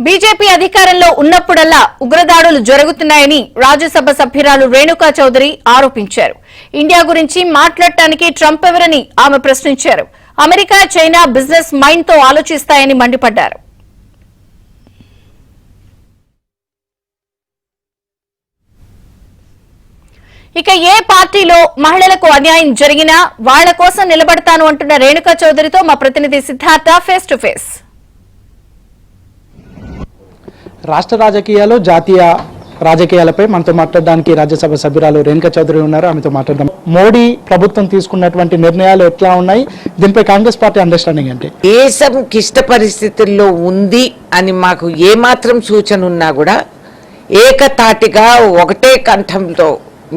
BJP అధికారంలో ఉన్నప్పుడల్లా ఉగ్రదాడులు జరుగుతున్నాయని రాజ్యసభ సభ్యురాలు రేణుకా చౌదరి ఆరోపించారు. ఇండియా గురించి మాట్లాడటానికి ట్రంప్ ఎవరని ఆమె ప్రశ్నించారు. అమెరికా, చైనా బిజినెస్ మైండ్ తో ఆలోచిస్తాయని మండిపడ్డారు. ఇక ఏ పార్టీలో మహిళలకు అన్యాయం జరిగినా వాళ్ల కోసం నిలబడతాను అంటున్న రేణుకా చౌదరితో మా ప్రతినిధి సిద్ధార్థ ఫేస్ టు ఫేస్. రాష్ట్ర రాజకీయాలు, జాతీయ రాజకీయాలపై మనతో మాట్లాడడానికి రాజ్యసభ సభ్యురాలు రేణుకా చౌదరి ఉన్నారు. ఆమెతో మాట్లాడదాం. మోడీ ప్రభుత్వం తీసుకున్నటువంటి నిర్ణయాలు ఎట్లా ఉన్నాయి, దీనిపై కాంగ్రెస్ పార్టీ అండర్స్టాండింగ్ అంటే? దేశం క్లిష్ట పరిస్థితుల్లో ఉంది అని మాకు ఏమాత్రం సూచన ఉన్నా కూడా ఏకతాటిగా ఒకటే కంఠంతో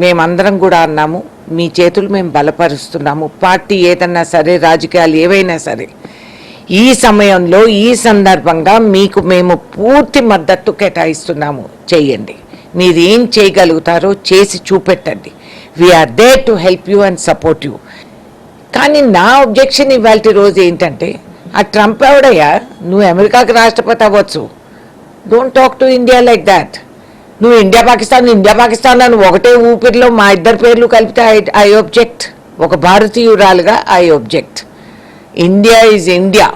మేమందరం కూడా అన్నాము, మీ చేతులు మేము బలపరుస్తున్నాము. పార్టీ ఏదన్నా సరే, రాజకీయాలు ఏవైనా సరే, ఈ సమయంలో ఈ సందర్భంగా మీకు మేము పూర్తి మద్దతు కేటాయిస్తున్నాము. చేయండి, మీరు ఏం చేయగలుగుతారో చేసి చూపెట్టండి. We are there to help you and support you. కానీ నా అబ్జెక్షన్ ఇవాళ రోజు ఏంటంటే, ఆ ట్రంప్ ఎవడయ్యా, నువ్వు అమెరికాకి రాష్ట్రపతి అవ్వచ్చు, don't talk to India like that. నువ్వు ఇండియా పాకిస్తాన్ అని ఒకటే ఊపిరిలో మా ఇద్దరు పేర్లు కలిపితే ఐ ఒబ్జెక్ట్. ఒక భారతీయురాలుగా I object. India is India,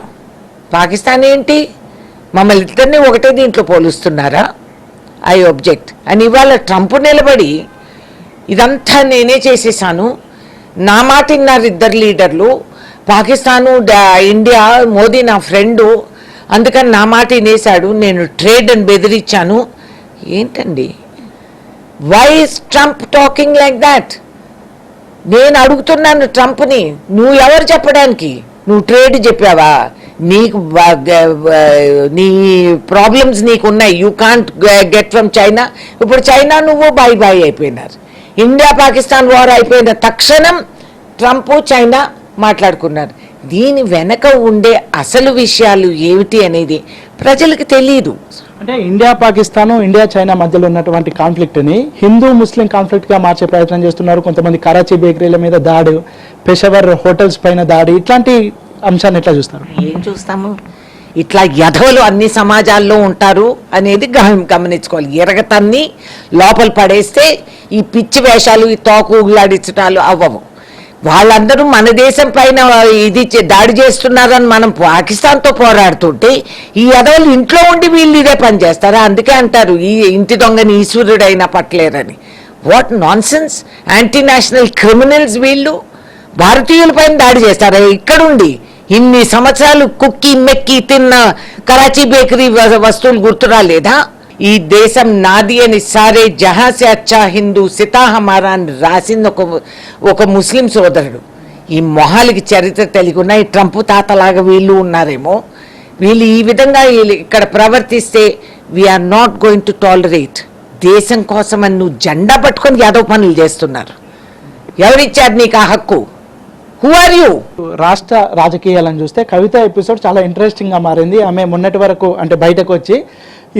Pakistan ఏంటి? మమ్మల్ని ఇద్దరిని ఒకటే దీంట్లో పోలుస్తున్నారా? ఐ ఒబ్జెక్ట్ అని ఇవాళ ట్రంప్ నిలబడి ఇదంతా నేనే చేసేసాను, నా మాట విన్నారు ఇద్దరు లీడర్లు, పాకిస్తాను ఇండియా, మోదీ నా ఫ్రెండు, అందుకని నా మాట వినేశాడు, నేను ట్రేడ్ అని బెదిరించాను. ఏంటండి, why is Trump talking like that? నేను అడుగుతున్నాను ట్రంప్ని, నువ్వు ఎవరు చెప్పడానికి? నువ్వు ట్రేడ్ చెప్పావా? నీకు నీ ప్రాబ్లమ్స్ నీకు ఉన్నాయి, you can't get from China. ఇప్పుడు చైనా నువ్వు బాయ్ బాయ్ అయిపోయినారు. ఇండియా పాకిస్తాన్ వార్ అయిపోయిన తక్షణం ట్రంప్ చైనా మాట్లాడుకున్నారు. దీని వెనక ఉండే అసలు విషయాలు ఏమిటి అనేది ప్రజలకు తెలియదు. అంటే ఇండియా పాకిస్తాను, ఇండియా చైనా మధ్యలో ఉన్నటువంటి కాన్ఫ్లిక్ట్ని హిందూ ముస్లిం కాన్ఫ్లిక్ట్గా మార్చే ప్రయత్నం చేస్తున్నారు. కొంతమంది కరాచీ బేకరీల మీద దాడి, పెషావర్ హోటల్స్ పైన దాడి, ఇట్లాంటి అంశాన్ని ఎట్లా చూస్తారు? ఏం చూస్తాము, ఇట్లా యధవులు అన్ని సమాజాల్లో ఉంటారు అనేది గమనించుకోవాలి. ఎరగతన్ని లోపల పడేస్తే ఈ పిచ్చి వేషాలు, ఈ తోకు ఊగులాడించటాలు అవ్వవు. వాళ్ళందరూ మన దేశం పైన ఇది దాడి చేస్తున్నారని మనం పాకిస్తాన్తో పోరాడుతుంటే ఈ యదవులు ఇంట్లో ఉండి వీళ్ళు ఇదే పని చేస్తారా? అందుకే అంటారు ఈ ఇంటి దొంగని ఈశ్వరుడైనా పట్టలేరని. What nonsense, anti national criminals వీళ్ళు. భారతీయుల పైన దాడి చేస్తారా? ఇక్కడుండి ఇన్ని సంవత్సరాలు కుక్కి మెక్కి తిన్న కరాచీ బేకరీ వస్తువులు గుర్తురా లేదా? ఈ దేశం నాది అని సారే జహాసే అచ్చా హిందూ సితా హమారా అని రాసింది ఒక ముస్లిం సోదరుడు. ఈ మొహాలకి చరిత్ర తెలియకున్నా ఈ ట్రంప్ తాతలాగా వీళ్ళు ఉన్నారేమో. వీళ్ళు ఈ విధంగా ఇక్కడ ప్రవర్తిస్తే we are not going to tolerate. దేశం కోసం అని నువ్వు జెండా పట్టుకొని యాదవ్ పనులు చేస్తున్నారు. ఎవరిచ్చారు నీకు ఆ హక్కు? Who are you? రాష్ట్ర రాజకీయాలను చూస్తే కవిత ఎపిసోడ్ చాలా ఇంట్రెస్టింగ్గా మారింది. ఆమె మొన్నటి వరకు అంటే బయటకు వచ్చి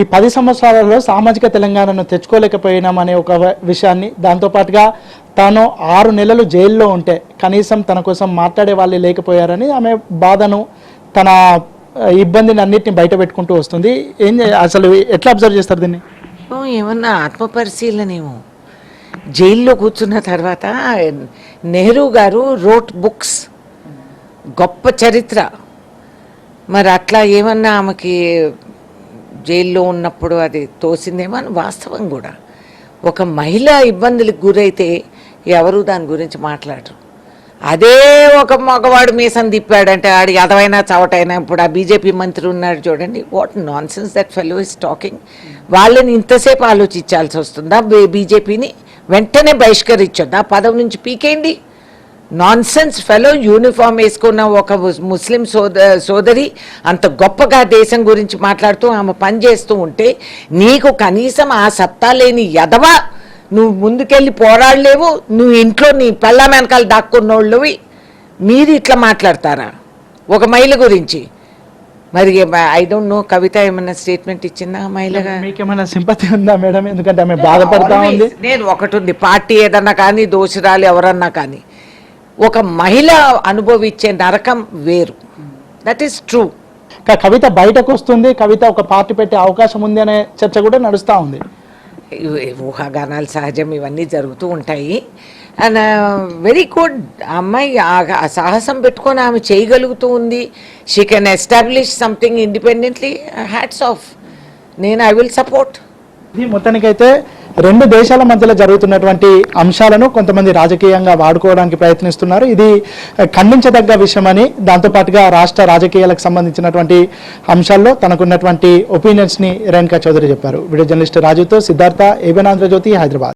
ఈ 10 సంవత్సరాలలో సామాజిక తెలంగాణను తెచ్చుకోలేకపోయినామనే ఒక విషయాన్ని, దాంతోపాటుగా తాను 6 నెలలు జైల్లో ఉంటే కనీసం తన కోసం మాట్లాడే వాళ్ళే లేకపోయారని ఆమె బాధను, తన ఇబ్బందిని అన్నిటిని బయట పెట్టుకుంటూ వస్తుంది. అసలు ఎట్లా అబ్జర్వ్ చేస్తారు దీన్ని? ఏమన్నా ఆత్మపరిశీలనేమో. జైల్లో కూర్చున్న తర్వాత నెహ్రూ గారు రోట్ బుక్స్, గొప్ప చరిత్ర. మరి అట్లా ఏమన్నా ఆమెకి జైల్లో ఉన్నప్పుడు అది తోసిందేమో అని వాస్తవం కూడా. ఒక మహిళ ఇబ్బందులకు గురైతే ఎవరు దాని గురించి మాట్లాడరు. అదే ఒక మగవాడు మీసం తిప్పాడంటే ఆడు ఎదవైనా చవటైనా, ఇప్పుడు ఆ బీజేపీ మంత్రి ఉన్నాడు చూడండి, what nonsense that fellow is talking. వాళ్ళని ఇంతసేపు ఆలోచించాల్సి వస్తుందా? బీజేపీని వెంటనే బహిష్కరించొద్దా? పదవి నుంచి పీకేయండి. Nonsense fellow. యూనిఫామ్ వేసుకున్న ఒక ముస్లిం సోదరి అంత గొప్పగా దేశం గురించి మాట్లాడుతూ ఆమె పనిచేస్తూ ఉంటే నీకు కనీసం ఆ సత్తా లేని ఎదవ, నువ్వు ముందుకెళ్ళి పోరాడలేవు, నువ్వు ఇంట్లో నీ పెళ్ళాం వెనకాల దాక్కున్నోళ్ళవి మీరు ఇట్లా మాట్లాడతారా ఒక మహిళ గురించి? మరి ఐ డోంట్ నో, కవిత ఏమైనా స్టేట్మెంట్ ఇచ్చిందా మహిళగా? మీకేమైనా సింపతి ఉందా మేడం? ఎందుకంటే ఆమె బాధపడతా ఉంది. నేను ఒకటి ఉంది, పార్టీ ఏదన్నా కానీ, దోషురాలు ఎవరన్నా కానీ, ఒక మహిళ అనుభవించే నరకం వేరు. That is true. కవిత బయటకు వస్తుంది, కవిత ఒక పార్టీ పెట్టే అవకాశం ఉంది అనే చర్చ కూడా నడుస్తూ ఉంది. ఊహాగానాలు సహజం, ఇవన్నీ జరుగుతూ ఉంటాయి. అండ్ వెరీ గుడ్, అమ్మాయి ఆ సాహసం పెట్టుకొని ఆమె చేయగలుగుతూ ఉంది. She can establish something independently. Hats off. I will support. ఇది మొత్తానికైతే రెండు దేశాల మధ్యలో జరుగుతున్నటువంటి అంశాలను కొంతమంది రాజకీయంగా వాడుకోవడానికి ప్రయత్నిస్తున్నారు. ఇది ఖండించదగ్గ విషయమని, దాంతోపాటుగా రాష్ట్ర రాజకీయాలకు సంబంధించినటువంటి అంశాల్లో తనకున్నటువంటి ఒపీనియన్స్ని రేణుకా చౌదరి చెప్పారు. వీడియో జర్నలిస్ట్ రాజుతో సిద్ధార్థ, ఏబిఎన్ ఆంధ్రజ్యోతి, హైదరాబాద్.